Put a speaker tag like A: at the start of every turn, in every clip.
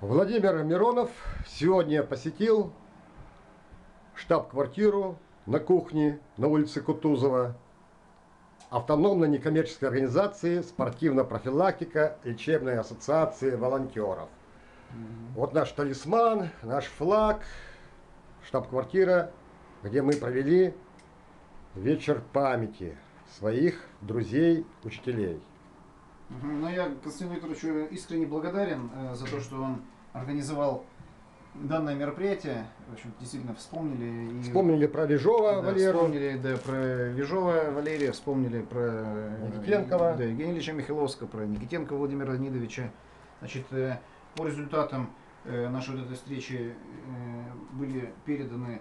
A: Владимир Миронов сегодня посетил штаб-квартиру на кухне на улице Кутузова автономной некоммерческой организации «Спортивно-профилактика лечебной ассоциации волонтеров». Вот наш талисман, наш флаг, штаб-квартира, где мы провели вечер памяти своих друзей, учителей.
B: Ну, я Константину Викторовичу искренне благодарен за то, что он организовал данное мероприятие. В общем, действительно вспомнили.
A: Вспомнили про Вежова Валеру.
B: Вспомнили, да, про Вежова Валерия, вспомнили про
A: Никитенкова.
B: Да, Евгения Ильича Михайловского, про Никитенкова Владимира Леонидовича. Значит, по результатам нашей вот этой встречи были переданы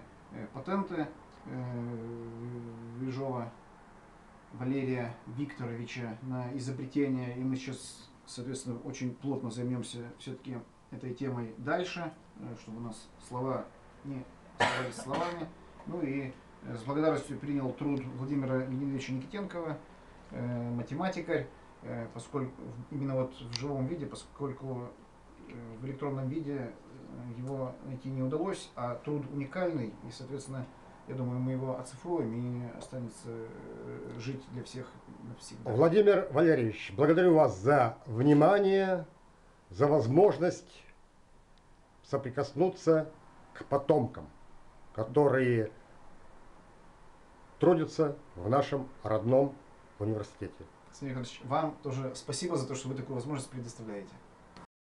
B: патенты Вежова Валерия Викторовича на изобретение, и мы сейчас, соответственно, очень плотно займемся все-таки этой темой дальше, чтобы у нас слова не оставались словами. Ну и с благодарностью принял труд Владимира Леонидовича Никитенкова, математикарь, поскольку именно вот в живом виде, поскольку в электронном виде его найти не удалось, а труд уникальный, и, соответственно, я думаю, мы его оцифруем и останется жить для всех навсегда.
A: Владимир Валерьевич, благодарю вас за внимание, за возможность соприкоснуться к потомкам, которые трудятся в нашем родном университете.
B: Константин Викторович, вам тоже спасибо за то, что вы такую возможность предоставляете.